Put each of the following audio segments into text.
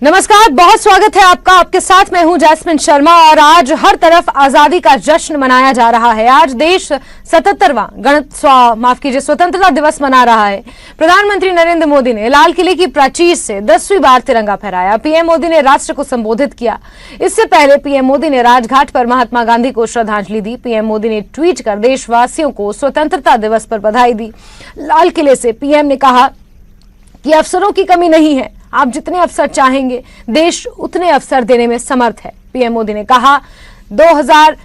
नमस्कार, बहुत स्वागत है आपका। आपके साथ मैं हूं जैस्मिन शर्मा और आज हर तरफ आजादी का जश्न मनाया जा रहा है। आज देश 77वां स्वतंत्रता दिवस मना रहा है। प्रधानमंत्री नरेंद्र मोदी ने लाल किले की प्राचीर से 10वीं बार तिरंगा फहराया। पीएम मोदी ने राष्ट्र को संबोधित किया। इससे पहले पीएम मोदी ने राजघाट पर महात्मा गांधी को श्रद्धांजलि दी। पीएम मोदी ने ट्वीट कर देशवासियों को स्वतंत्रता दिवस पर बधाई दी। लाल किले से पीएम ने कहा कि अवसरों की कमी नहीं है, आप जितने अवसर चाहेंगे देश उतने अवसर देने में समर्थ है। पीएम मोदी ने कहा 2000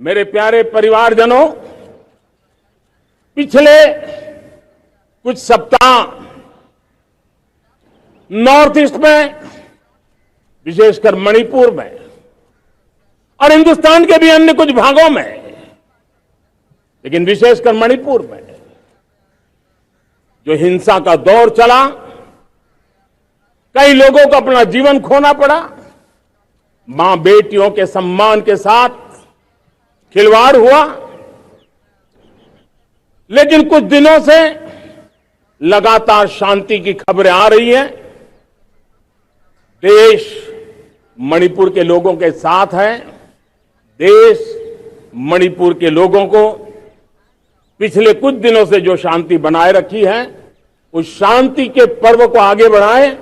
मेरे प्यारे परिवारजनों, पिछले कुछ सप्ताह नॉर्थ ईस्ट में, विशेषकर मणिपुर में और हिंदुस्तान के भी अन्य कुछ भागों में, लेकिन विशेषकर मणिपुर में जो हिंसा का दौर चला, कई लोगों को अपना जीवन खोना पड़ा, मां बेटियों के सम्मान के साथ खिलवाड़ हुआ। लेकिन कुछ दिनों से लगातार शांति की खबरें आ रही हैं। देश मणिपुर के लोगों के साथ है। देश मणिपुर के लोगों को पिछले कुछ दिनों से जो शांति बनाए रखी है, उस शांति के पर्व को आगे बढ़ाए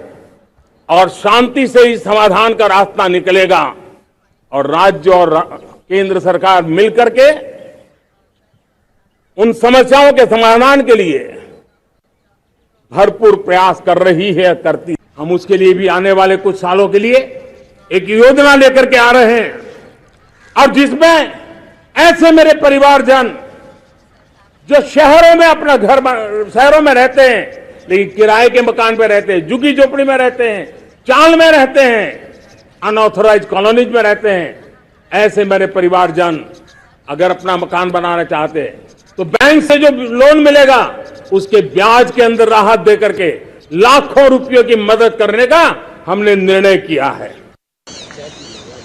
और शांति से ही समाधान का रास्ता निकलेगा। और राज्य और केंद्र सरकार मिलकर के उन समस्याओं के समाधान के लिए भरपूर प्रयास कर रही है, करती है। हम उसके लिए भी आने वाले कुछ सालों के लिए एक योजना लेकर के आ रहे हैं, और जिसमें ऐसे मेरे परिवारजन जो शहरों में अपना घर, शहरों में रहते हैं लेकिन किराए के मकान पे रहते हैं, झुग्गी झोपड़ी में रहते हैं, चाल में रहते हैं, अनऑथोराइज कॉलोनीज में रहते हैं, ऐसे मेरे परिवारजन अगर अपना मकान बनाना चाहते हैं तो बैंक से जो लोन मिलेगा उसके ब्याज के अंदर राहत देकर के लाखों रुपयों की मदद करने का हमने निर्णय किया है।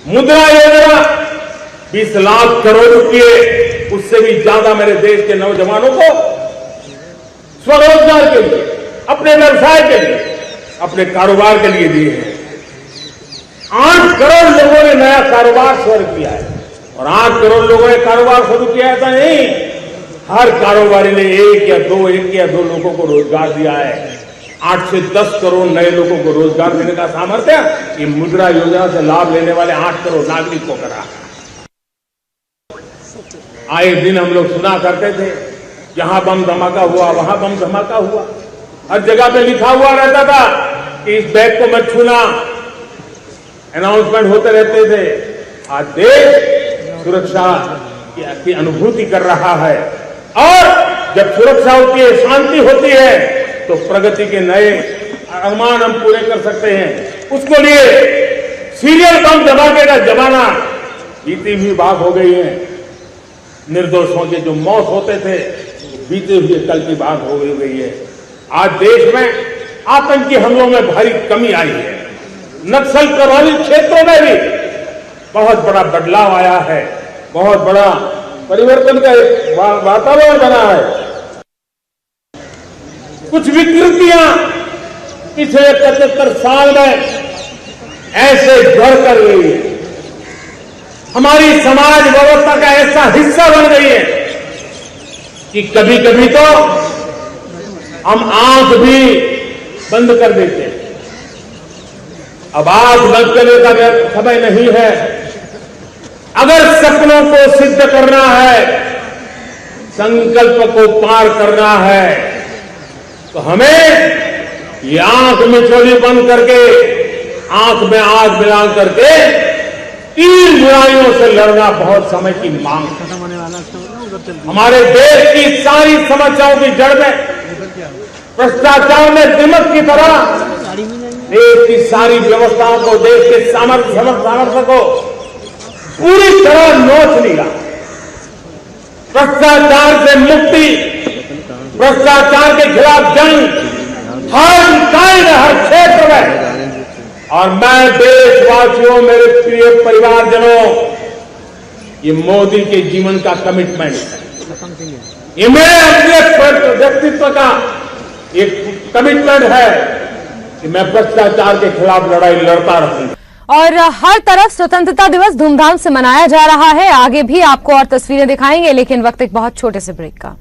मुद्रा योजना 20 लाख करोड़ रुपए, उससे भी ज्यादा मेरे देश के नौजवानों को स्वरोजगार के लिए, अपने व्यवसाय के लिए, अपने कारोबार के लिए दिए हैं। 8 करोड़ लोगों ने नया कारोबार शुरू किया है, और 8 करोड़ लोगों ने कारोबार शुरू किया है तो नहीं, हर कारोबारी ने एक या दो लोगों को रोजगार दिया है। 8 से 10 करोड़ नए लोगों को रोजगार देने का सामर्थ्य ये मुद्रा योजना से लाभ लेने वाले 8 करोड़ नागरिक को करा। आए दिन हम लोग सुना करते थे, यहां बम धमाका हुआ, वहां बम धमाका हुआ, हर जगह पे लिखा हुआ रहता था कि इस बैग को मत छूना, अनाउंसमेंट होते रहते थे। आज देश सुरक्षा की अनुभूति कर रहा है, और जब सुरक्षा होती है, शांति होती है, तो प्रगति के नए अरमान हम पूरे कर सकते हैं। उसके लिए सीरियल बम धमाके का जमाना बीती हुई बात हो गई है। निर्दोषों के जो मौत होते थे बीते हुए कल की बात हो गई है। आज देश में आतंकी हमलों में भारी कमी आई है। नक्सल प्रभावित क्षेत्रों में भी बहुत बड़ा बदलाव आया है, बहुत बड़ा परिवर्तन का एक वातावरण बना है। कुछ विकृतियां पिछले 75 साल में ऐसे बढ़ कर गई है, हमारी समाज व्यवस्था का ऐसा हिस्सा बन गई है कि कभी कभी तो हम आंख भी बंद कर देते हैं। अब आंख बंद करने का समय नहीं है। अगर सपनों को सिद्ध करना है, संकल्प को पार करना है, तो हमें ये आंख मिचौली बंद करके, आंख में आंख मिला करके 3 बुराइयों से लड़ना बहुत समय की मांग है। हमारे देश की सारी समस्याओं की जड़ में भ्रष्टाचार में दिमक की तरह देश की सारी व्यवस्थाओं को, देश के सामर्थ्य को पूरी तरह नोच लिया। भ्रष्टाचार से मुक्ति, भ्रष्टाचार के खिलाफ जंग हर इकाई में, हर क्षेत्र में। और मैं देशवासियों, मेरे प्रिय परिवारजनों, ये मोदी के जीवन का कमिटमेंट है, ये मेरे अपने व्यक्तित्व का एक कमिटमेंट है कि मैं भ्रष्टाचार के खिलाफ लड़ाई लड़ता रहूंगा। और हर तरफ स्वतंत्रता दिवस धूमधाम से मनाया जा रहा है। आगे भी आपको और तस्वीरें दिखाएंगे, लेकिन वक्त एक बहुत छोटे से ब्रेक का।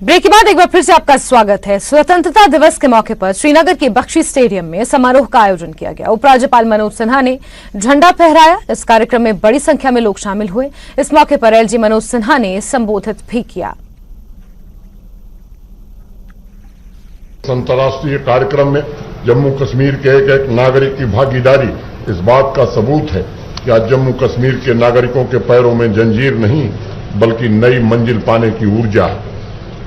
ब्रेक के बाद एक बार फिर से आपका स्वागत है। स्वतंत्रता दिवस के मौके पर श्रीनगर के बख्शी स्टेडियम में समारोह का आयोजन किया गया। उपराज्यपाल मनोज सिन्हा ने झंडा फहराया। इस कार्यक्रम में बड़ी संख्या में लोग शामिल हुए। इस मौके पर एलजी मनोज सिन्हा ने संबोधित भी किया। अंतर्राष्ट्रीय कार्यक्रम में जम्मू कश्मीर के एक एक नागरिक की भागीदारी इस बात का सबूत है कि आज जम्मू कश्मीर के नागरिकों के पैरों में जंजीर नहीं, बल्कि नई मंजिल पाने की ऊर्जा है।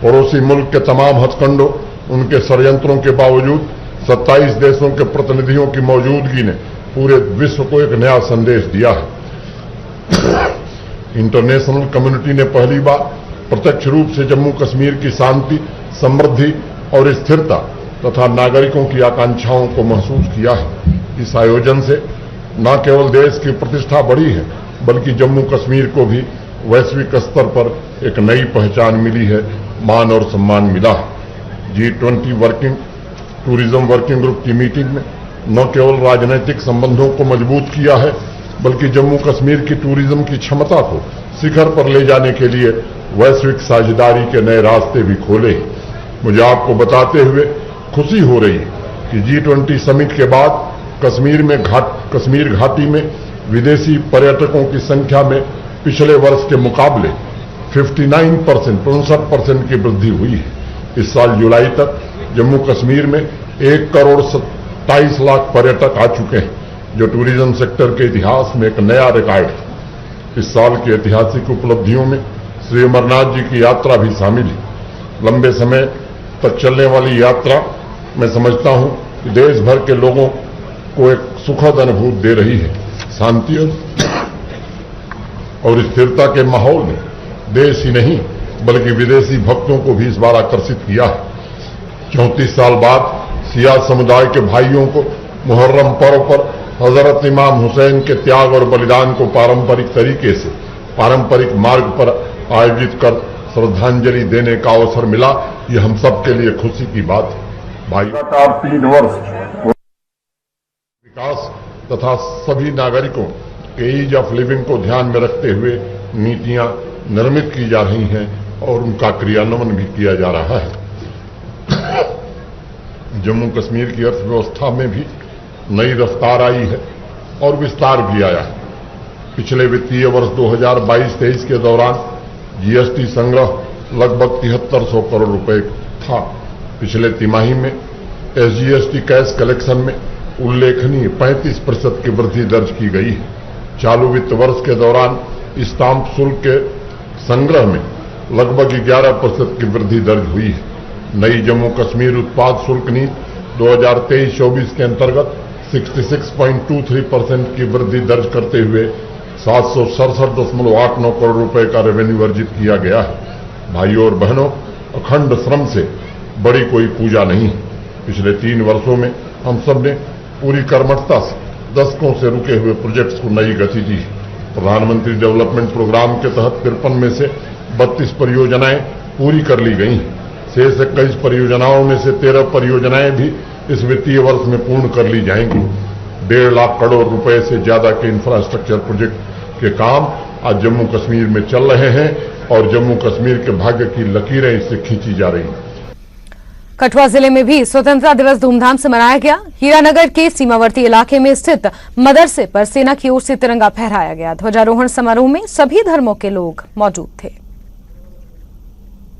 पड़ोसी मुल्क के तमाम हथकंडों, उनके षड्यंत्रों के बावजूद 27 देशों के प्रतिनिधियों की मौजूदगी ने पूरे विश्व को एक नया संदेश दिया है। इंटरनेशनल कम्युनिटी ने पहली बार प्रत्यक्ष रूप से जम्मू कश्मीर की शांति, समृद्धि और स्थिरता तथा नागरिकों की आकांक्षाओं को महसूस किया है। इस आयोजन से न केवल देश की प्रतिष्ठा बढ़ी है, बल्कि जम्मू कश्मीर को भी वैश्विक स्तर पर एक नई पहचान मिली है, मान और सम्मान मिला है। G20 टूरिज्म वर्किंग ग्रुप की मीटिंग में न केवल राजनीतिक संबंधों को मजबूत किया है, बल्कि जम्मू कश्मीर की टूरिज्म की क्षमता को शिखर पर ले जाने के लिए वैश्विक साझेदारी के नए रास्ते भी खोले हैं। मुझे आपको बताते हुए खुशी हो रही है कि G20 समिट के बाद कश्मीर घाटी में विदेशी पर्यटकों की संख्या में पिछले वर्ष के मुकाबले 59% की वृद्धि हुई है। इस साल जुलाई तक जम्मू कश्मीर में 1,27 लाख पर्यटक आ चुके हैं, जो टूरिज्म सेक्टर के इतिहास में एक नया रिकॉर्ड है। इस साल की ऐतिहासिक उपलब्धियों में श्री अमरनाथ जी की यात्रा भी शामिल है। लंबे समय तक चलने वाली यात्रा मैं समझता हूं कि देश भर के लोगों को एक सुखद अनुभूति दे रही है। शांति और स्थिरता के माहौल में देश ही नहीं, बल्कि विदेशी भक्तों को भी इस बार आकर्षित किया है। 34 साल बाद सिया समुदाय के भाइयों को मुहर्रम पर्व पर हजरत इमाम हुसैन के त्याग और बलिदान को पारंपरिक तरीके से पारंपरिक मार्ग पर आयोजित कर श्रद्धांजलि देने का अवसर मिला। ये हम सब के लिए खुशी की बात है। भाई 3 वर्ष विकास तथा सभी नागरिकों के ईज ऑफ लिविंग को ध्यान में रखते हुए नीतियां निर्मित की जा रही हैं और उनका क्रियान्वयन भी किया जा रहा है। जम्मू कश्मीर की अर्थव्यवस्था में भी नई रफ्तार आई है और विस्तार भी आया है। पिछले वित्तीय वर्ष 2022-23 के दौरान जीएसटी संग्रह लगभग 7300 करोड़ रुपए था। पिछले तिमाही में एसजीएसटी कैश कलेक्शन में उल्लेखनीय 35% की वृद्धि दर्ज की गई है। चालू वित्त वर्ष के दौरान स्टाम्प शुल्क के संग्रह में लगभग 11% की वृद्धि दर्ज हुई है। नई जम्मू कश्मीर उत्पाद शुल्क नीति 2023-24 के अंतर्गत 66.23% की वृद्धि दर्ज करते हुए 767.89 करोड़ रुपए का रेवेन्यू अर्जित किया गया है। भाइयों और बहनों, अखंड श्रम से बड़ी कोई पूजा नहीं है। पिछले 3 वर्षों में हम सब ने पूरी कर्मठता से दशकों से रुके हुए प्रोजेक्ट्स को नई गति दी है। प्रधानमंत्री डेवलपमेंट प्रोग्राम के तहत 53 में से 32 परियोजनाएं पूरी कर ली गई हैं। शेष 21 परियोजनाओं में से 13 परियोजनाएं भी इस वित्तीय वर्ष में पूर्ण कर ली जाएंगी। 1.5 लाख करोड़ रुपए से ज्यादा के इंफ्रास्ट्रक्चर प्रोजेक्ट के काम आज जम्मू कश्मीर में चल रहे हैं और जम्मू कश्मीर के भाग्य की लकीरें इससे खींची जा रही हैं। कठुआ जिले में भी स्वतंत्रता दिवस धूमधाम से मनाया गया। हीरानगर के सीमावर्ती इलाके में स्थित मदरसे पर सेना की ओर से तिरंगा फहराया गया। ध्वजारोहण समारोह में सभी धर्मों के लोग मौजूद थे।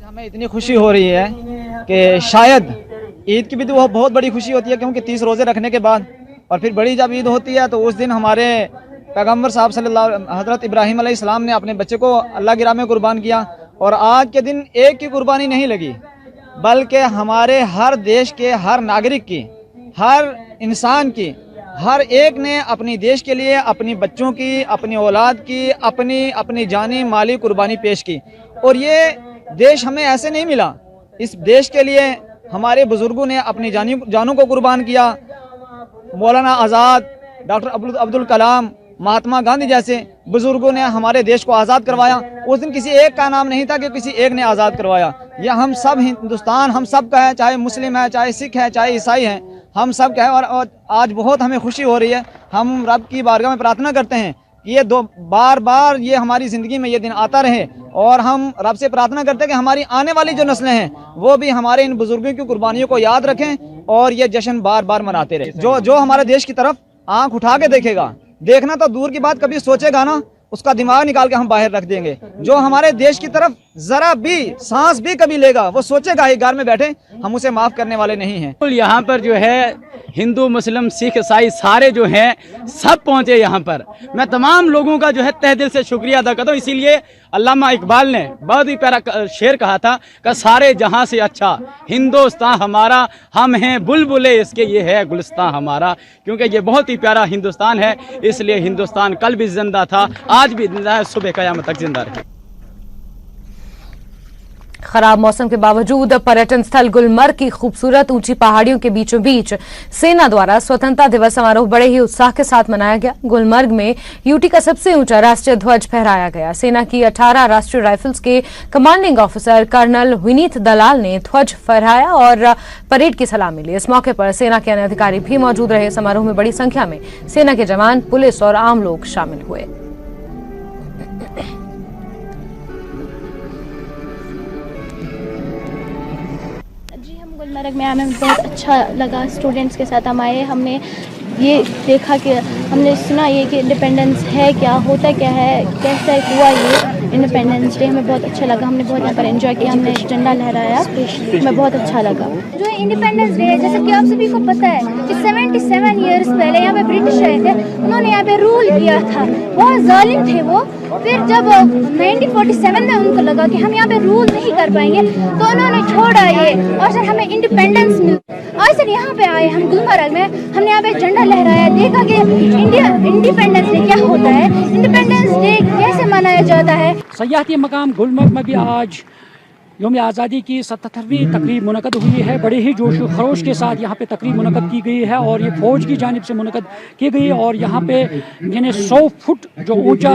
हमें इतनी खुशी हो रही है कि शायद ईद की भी तो बहुत बड़ी खुशी होती है, क्योंकि 30 रोजे रखने के बाद और फिर बड़ी जब ईद होती है तो उस दिन हमारे पैगम्बर साहब सल्लल्लाहु हज़रत इब्राहीम अलैहिस्सलाम ने अपने बच्चे को अल्लाह की राह में कुर्बान किया। और आज के दिन एक की कुर्बानी नहीं लगी, बल्कि हमारे हर देश के हर नागरिक की, हर इंसान की, हर एक ने अपनी देश के लिए अपनी बच्चों की, अपनी औलाद की, अपनी जानी माली कुर्बानी पेश की। और ये देश हमें ऐसे नहीं मिला, इस देश के लिए हमारे बुजुर्गों ने अपनी जानों को कुर्बान किया। मौलाना आज़ाद, डॉक्टर अब्दुल कलाम, महात्मा गांधी जैसे बुजुर्गों ने हमारे देश को आज़ाद करवाया। उस दिन किसी एक का नाम नहीं था कि किसी एक ने आज़ाद करवाया। यह हम सब हिंदुस्तान हम सब का है, चाहे मुस्लिम है, चाहे सिख है, चाहे ईसाई हैं, हम सब का है। और आज बहुत हमें खुशी हो रही है। हम रब की बारगाह में प्रार्थना करते हैं कि ये बार बार ये हमारी ज़िंदगी में ये दिन आता रहे। और हम रब से प्रार्थना करते हैं कि हमारी आने वाली जो नस्लें हैं वो भी हमारे इन बुजुर्गों की कुर्बानियों को याद रखें और ये जश्न बार बार मनाते रहे। जो हमारे देश की तरफ आंख उठा के देखेगा, देखना तो दूर की बात, कभी सोचेगा ना, उसका दिमाग निकाल के हम बाहर रख देंगे। जो हमारे देश की तरफ जरा भी सांस भी कभी लेगा, वो सोचेगा ही घर में बैठे हम उसे माफ करने वाले नहीं हैं। यहाँ पर जो है हिंदू, मुस्लिम, सिख, ईसाई सारे जो हैं सब पहुँचे यहाँ पर। मैं तमाम लोगों का जो है तहे दिल से शुक्रिया अदा करता हूँ। इसीलिए अल्लामा इकबाल ने बहुत ही प्यारा शेर कहा था कि सारे जहाँ से अच्छा हिंदुस्तान हमारा, हम हैं बुलबुले इसके, ये है गुलिस्तान हमारा। क्योंकि ये बहुत ही प्यारा हिंदुस्तान है, इसलिए हिंदुस्तान कल भी जिंदा था, आज भी जिंदा है, सुबह क़यामत तक जिंदा रहे। खराब मौसम के बावजूद पर्यटन स्थल गुलमर्ग की खूबसूरत ऊंची पहाड़ियों के बीचों बीच सेना द्वारा स्वतंत्रता दिवस समारोह बड़े ही उत्साह के साथ मनाया गया। गुलमर्ग में यूटी का सबसे ऊंचा राष्ट्रीय ध्वज फहराया गया। सेना की 18 राष्ट्रीय राइफल्स के कमांडिंग ऑफिसर कर्नल विनीत दलाल ने ध्वज फहराया और परेड की सलामी ली। इस मौके पर सेना के अन्य अधिकारी भी मौजूद रहे। समारोह में बड़ी संख्या में सेना के जवान, पुलिस और आम लोग शामिल हुए। गुलमर्ग में हमें बहुत अच्छा लगा। स्टूडेंट्स के साथ हम आए, हमने ये देखा कि हमने सुना ये कि इंडिपेंडेंस है क्या, होता क्या है, कैसे हुआ ये इंडिपेंडेंस डे। हमें बहुत अच्छा लगा, हमने बहुत यहाँ पर एंजॉय किया, हमने झंडा लहराया, हमें बहुत अच्छा लगा। जो इंडिपेंडेंस डे है, जैसे कि आप सभी को पता है कि 77 ईयर्स पहले यहाँ पे ब्रिटिश आए थे, उन्होंने यहाँ पे रूल किया था, बहुत जालिम थे वो। फिर जब 1947 में उनको लगा कि हम यहाँ पे रूल नहीं कर पाएंगे तो उन्होंने छोड़ा ये, और सर हमें इंडिपेंडेंस मिल। आज सर यहाँ पे आए हम गुलमर्ग में, हमने यहाँ पे झंडा लहराया, देखा कि इंडिपेंडेंस डे क्या होता है, इंडिपेंडेंस डे कैसे मनाया जाता है। सयाहती मकाम गुलमर्ग में भी आज यौम आज़ादी की 77वीं तकरीब मुनक़द हुई है। बड़े ही जोश व खरोश के साथ यहाँ पे तकरीब मुनक़द की गई है और ये फ़ौज की जानिब से मुनक़द की गई। और यहाँ पे यानी 100 फुट जो ऊंचा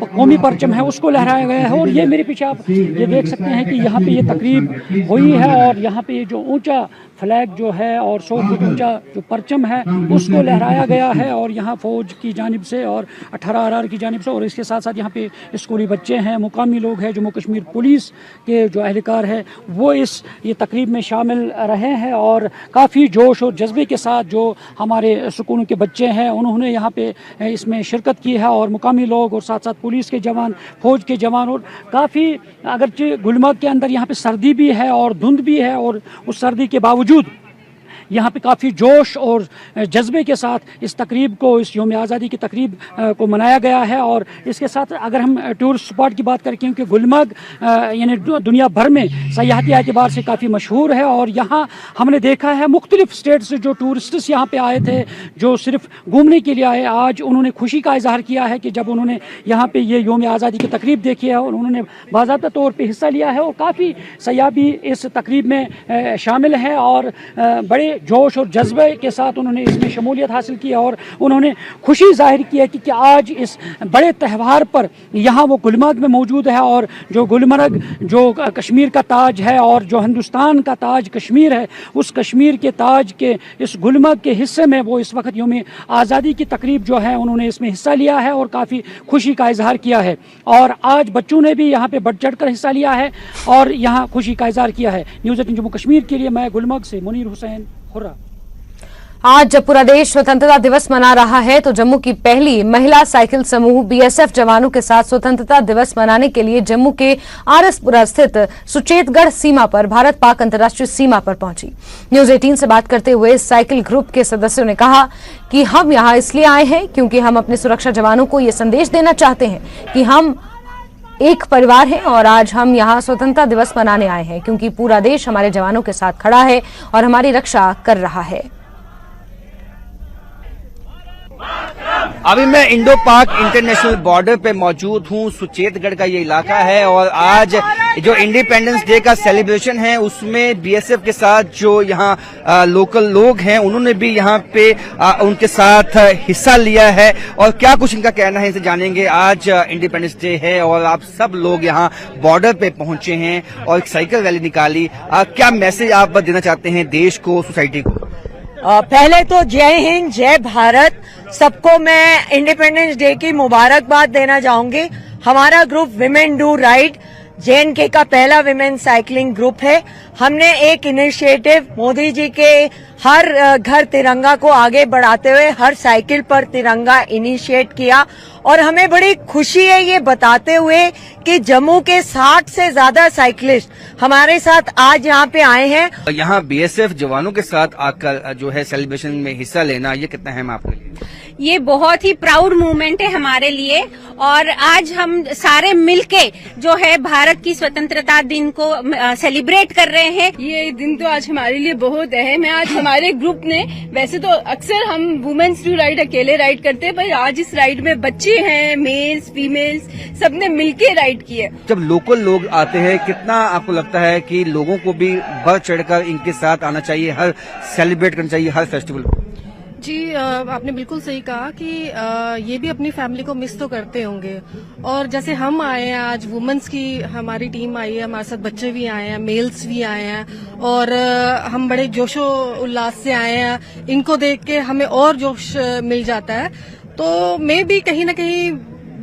कौमी परचम है उसको लहराया गया है। और ये मेरे पीछे आप ये देख सकते हैं कि यहाँ पे ये तकरीब हुई है और यहाँ पे ये जो ऊंचा फ्लैग जो है और 100 फुट ऊंचा जो परचम है उसको लहराया गया है। और यहाँ फ़ौज की जानिब से और 18 RR की जानिब से, और इसके साथ साथ यहाँ पे स्कूली बच्चे हैं, मुकामी लोग हैं, जम्मू कश्मीर पुलिस के जो एहलकार है वो ये तकरीब में शामिल रहे हैं। और काफ़ी जोश और जज्बे के साथ जो हमारे स्कूलों के बच्चे हैं उन्होंने यहाँ पे इसमें शिरकत की है। और मुकामी लोग और साथ साथ पुलिस के जवान, फ़ौज के जवान, और काफ़ी अगरचे गुलमर्ग के अंदर यहाँ पे सर्दी भी है और धुंध भी है, और उस सर्दी के बावजूद यहाँ पे काफ़ी जोश और जज्बे के साथ इस तकरीब को, इस यौम आज़ादी की तकरीब को मनाया गया है। और इसके साथ अगर हम टूरिस्ट स्पॉट की बात करें, क्योंकि गुलमर्ग यानी दुनिया भर में सयाहती एतबार से काफ़ी मशहूर है। और यहाँ हमने देखा है मुख्तलिफ़ स्टेट से जो टूरिस्ट्स यहाँ पे आए थे, जो सिर्फ घूमने के लिए आए, आज उन्होंने खुशी का इजहार किया है कि जब उन्होंने यहाँ पे ये यौम आज़ादी की तकरीब देखी है और उन्होंने बाज़ाब्ता तौर पर हिस्सा लिया है। और काफ़ी सयाह भी इस तकरीब में शामिल हैं और बड़े जोश और जज्बे के साथ उन्होंने इसमें शमूलियत हासिल की और उन्होंने खुशी जाहिर की है कि आज इस बड़े त्यौहार पर यहाँ वो गुलमर्ग में मौजूद है। और जो गुलमर्ग जो कश्मीर का ताज है और जो हिंदुस्तान का ताज कश्मीर है, उस कश्मीर के ताज के इस गुलमर्ग के हिस्से में वो इस वक्त यौम आज़ादी की तकरीब जो है उन्होंने इसमें हिस्सा लिया है और काफ़ी खुशी का इजहार किया है। और आज बच्चों ने भी यहाँ पे बढ़ चढ़ कर हिस्सा लिया है और यहाँ खुशी का इजहार किया है। न्यूज़ 18 जम्मू कश्मीर के लिए मैं गुलमर्ग से मुनीर हुसैन। आज जब पूरा देश स्वतंत्रता दिवस मना रहा है तो जम्मू की पहली महिला साइकिल समूह बीएसएफ जवानों के साथ स्वतंत्रता दिवस मनाने के लिए जम्मू के आरएसपुरा स्थित सुचेतगढ़ सीमा पर भारत पाक अंतर्राष्ट्रीय सीमा पर पहुंची। न्यूज 18 से बात करते हुए साइकिल ग्रुप के सदस्यों ने कहा कि हम यहां इसलिए आए हैं क्योंकि हम अपने सुरक्षा जवानों को ये संदेश देना चाहते हैं कि हम एक परिवार है और आज हम यहाँ स्वतंत्रता दिवस मनाने आए हैं क्योंकि पूरा देश हमारे जवानों के साथ खड़ा है और हमारी रक्षा कर रहा है। अभी मैं इंडो पाक इंटरनेशनल बॉर्डर पे मौजूद हूँ। सुचेतगढ़ का ये इलाका है और आज जो इंडिपेंडेंस डे का सेलिब्रेशन है उसमें बीएसएफ के साथ जो यहाँ लोकल लोग हैं उन्होंने भी यहाँ पे उनके साथ हिस्सा लिया है और क्या कुछ इनका कहना है इसे जानेंगे। आज इंडिपेंडेंस डे है और आप सब लोग यहाँ बॉर्डर पे पहुंचे हैं और एक साइकिल रैली निकाली। क्या मैसेज आप देना चाहते हैं देश को, सोसाइटी को? पहले तो जय हिंद, जय भारत। सबको मैं इंडिपेंडेंस डे की मुबारकबाद देना चाहूंगी। हमारा group women do ride JNK का पहला विमेन साइकिलिंग ग्रुप है। हमने एक इनिशिएटिव मोदी जी के हर घर तिरंगा को आगे बढ़ाते हुए हर साइकिल पर तिरंगा इनिशिएट किया और हमें बड़ी खुशी है ये बताते हुए कि जम्मू के 60 से ज्यादा साइकिलिस्ट हमारे साथ आज यहाँ पे आए हैं। यहाँ बीएसएफ जवानों के साथ आकर जो है सेलिब्रेशन में हिस्सा लेना, ये कितना अहम आपके लिए? ये बहुत ही प्राउड मूवमेंट है हमारे लिए और आज हम सारे मिलके जो है भारत की स्वतंत्रता दिन को सेलिब्रेट कर रहे हैं। ये दिन तो आज हमारे लिए बहुत अहम है। आज हमारे ग्रुप ने, वैसे तो अक्सर हम वुमेन्स डू राइड अकेले राइड करते हैं, पर आज इस राइड में बच्चे हैं, मेल्स फीमेल्स सबने मिलके राइड किए। जब लोकल लोग आते हैं कितना आपको लगता है कि लोगों को भी बढ़ चढ़कर इनके साथ आना चाहिए, हर सेलिब्रेट करना चाहिए हर फेस्टिवल को? जी आपने बिल्कुल सही कहा कि ये भी अपनी फैमिली को मिस तो करते होंगे और जैसे हम आए हैं आज, वुमेन्स की हमारी टीम आई है, हमारे साथ बच्चे भी आए हैं, मेल्स भी आए हैं और हम बड़े जोशो उल्लास से आए हैं। इनको देख के हमें और जोश मिल जाता है। तो मैं भी कहीं ना कहीं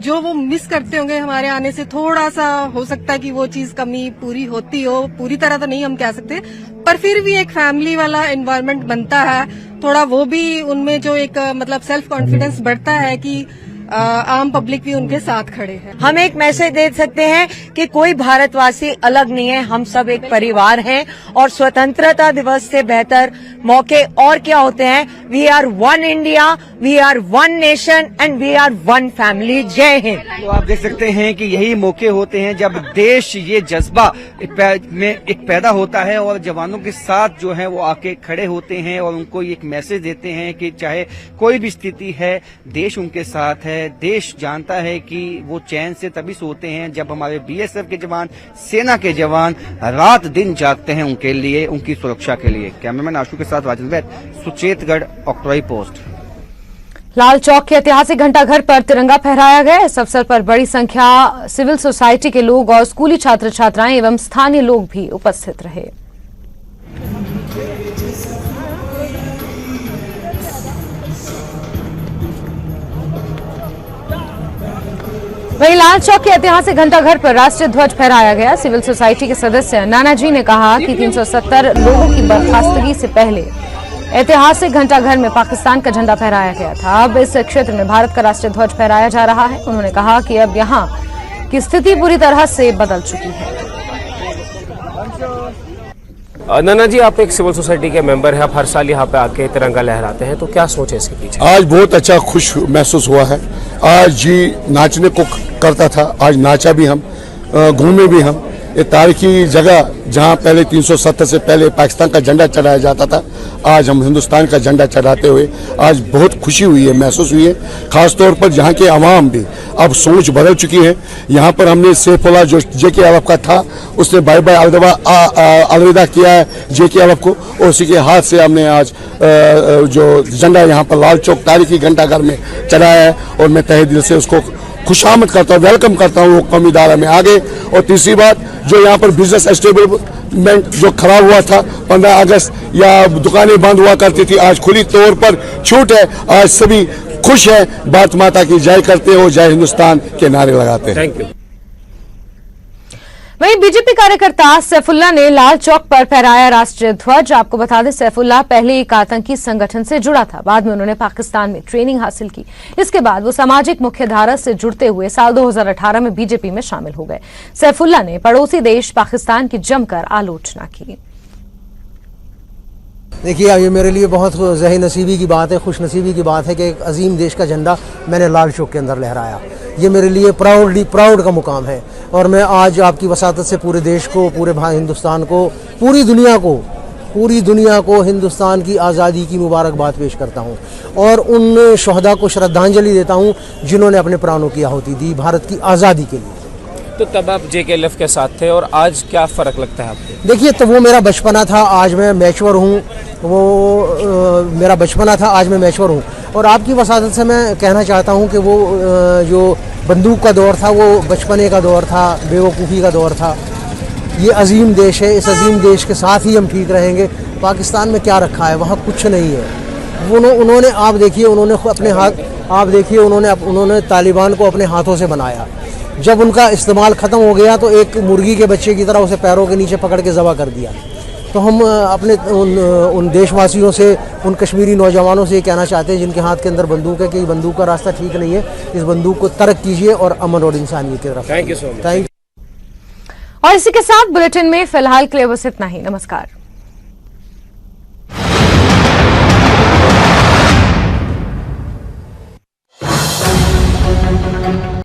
जो वो मिस करते होंगे हमारे आने से, थोड़ा सा हो सकता है कि वो चीज कमी पूरी होती हो, पूरी तरह तो नहीं हम कह सकते, पर फिर भी एक फैमिली वाला एनवायरनमेंट बनता है। थोड़ा वो भी उनमें जो एक मतलब सेल्फ कॉन्फिडेंस बढ़ता है कि आम पब्लिक भी उनके साथ खड़े हैं। हम एक मैसेज दे सकते हैं कि कोई भारतवासी अलग नहीं है, हम सब एक परिवार हैं और स्वतंत्रता दिवस से बेहतर मौके और क्या होते हैं। We are one India, we are one nation and we are one family. जय हिंद। तो आप देख सकते हैं कि यही मौके होते हैं जब देश ये जज्बा में एक पैदा होता है और जवानों के साथ जो है वो आके खड़े होते हैं और उनको एक मैसेज देते हैं कि चाहे कोई भी स्थिति है, देश उनके साथ है। देश जानता है कि वो चैन से तभी सोते हैं जब हमारे बीएसएफ के जवान, सेना के जवान रात दिन जागते हैं उनके लिए, उनकी सुरक्षा के लिए। कैमरामैन आशु के साथ राजेंद्र वैद, सुचेतगढ़, ऑक्ट्रॉय पोस्ट। लाल चौक के ऐतिहासिक घंटाघर पर तिरंगा फहराया गया। इस अवसर पर बड़ी संख्या सिविल सोसाइटी के लोग और स्कूली छात्र छात्राएं एवं स्थानीय लोग भी उपस्थित रहे। वहीं लाल चौक के ऐतिहासिक घंटाघर पर राष्ट्रीय ध्वज फहराया गया। सिविल सोसाइटी के सदस्य नानाजी ने कहा कि 370 लोगों की बर्खास्तगी से पहले ऐतिहासिक घंटाघर में पाकिस्तान का झंडा फहराया गया था। अब इस क्षेत्र में भारत का राष्ट्रीय ध्वज फहराया जा रहा है। उन्होंने कहा कि अब यहाँ की स्थिति पूरी तरह से बदल चुकी है। नाना जी, आप एक सिविल सोसाइटी के मेंबर हैं, आप हर साल यहाँ पे आके तिरंगा लहराते हैं, तो क्या सोचे इसके पीछे? आज बहुत अच्छा खुश महसूस हुआ है। आज जी नाचने को करता था, आज नाचा भी हम, घूमे भी हम। ये तारीखी जगह जहाँ पहले 370 से पहले पाकिस्तान का झंडा चढ़ाया जाता था, आज हम हिंदुस्तान का झंडा चढ़ाते हुए आज बहुत खुशी हुई है, महसूस हुई है। खासतौर पर यहाँ के अवाम भी अब सोच बदल चुकी है। यहाँ पर हमने सैफुल्लाह जो JK अरब का था, उसने बाय बाय अलविदा किया है JK अरब को और उसी के हाथ से हमने आज जो झंडा यहाँ पर लाल चौक तारीखी घंटाघर में चढ़ाया है और मैं तहे दिल से उसको खुशामद करता हूँ, वेलकम करता हूँ वो कौमी दायरा में आगे। और तीसरी बात, जो यहाँ पर बिजनेस एस्टेब्लिशमेंट जो खराब हुआ था 15 अगस्त या दुकानें बंद हुआ करती थी, आज खुली तौर पर छूट है। आज सभी खुश है, भारत माता की जय करते हो, जय हिंदुस्तान के नारे लगाते हैं। Thank you. वहीं बीजेपी कार्यकर्ता सैफुल्ला ने लाल चौक पर फहराया राष्ट्रीय ध्वज। आपको बता दें, सैफुल्ला पहले एक आतंकी संगठन से जुड़ा था। बाद में उन्होंने पाकिस्तान में ट्रेनिंग हासिल की। इसके बाद वो सामाजिक मुख्यधारा से जुड़ते हुए साल 2018 में बीजेपी में शामिल हो गए। सैफुल्ला ने पड़ोसी देश पाकिस्तान की जमकर आलोचना की। देखिए, ये मेरे लिए बहुत ज़ही नसीबी की बात है, खुश नसीबी की बात है कि एक अजीम देश का झंडा मैंने लाल चौक के अंदर लहराया। ये मेरे लिए प्राउड का मुकाम है और मैं आज आपकी वसातत से पूरे देश को, पूरे हिंदुस्तान को, पूरी दुनिया को हिंदुस्तान की आज़ादी की मुबारकबाद पेश करता हूँ और उन शहदा को श्रद्धांजलि देता हूँ जिन्होंने अपने प्राणों की आहुति दी भारत की आज़ादी के लिए। तो तब आप JKLF के साथ थे और आज क्या फ़र्क लगता है आपको? देखिए, तो वो मेरा बचपना था, आज मैं मैच्योर हूँ। वो मेरा बचपना था, आज मैं मैच्योर हूँ। और आपकी वसादत से मैं कहना चाहता हूँ कि वो जो बंदूक का दौर था वो बचपने का दौर था, बेवकूफ़ी का दौर था। ये अजीम देश है, इस अजीम देश के साथ ही हम ठीक रहेंगे। पाकिस्तान में क्या रखा है? वहाँ कुछ नहीं है। उन्होंने आप देखिए, उन्होंने अपने हाथ, आप देखिए, उन्होंने तालिबान को अपने हाथों से बनाया। जब उनका इस्तेमाल ख़त्म हो गया तो एक मुर्गी के बच्चे की तरह उसे पैरों के नीचे पकड़ के ज़बह कर दिया। तो हम अपने उन देशवासियों से, उन कश्मीरी नौजवानों से ये कहना चाहते हैं जिनके हाथ के अंदर बंदूक है कि बंदूक का रास्ता ठीक नहीं है। इस बंदूक को तर्क कीजिए और अमन और इंसानियत की तरफ। Thank you so much. Thank you. और इसी के साथ बुलेटिन में फिलहाल के लिए बस इतना ही। नमस्कार।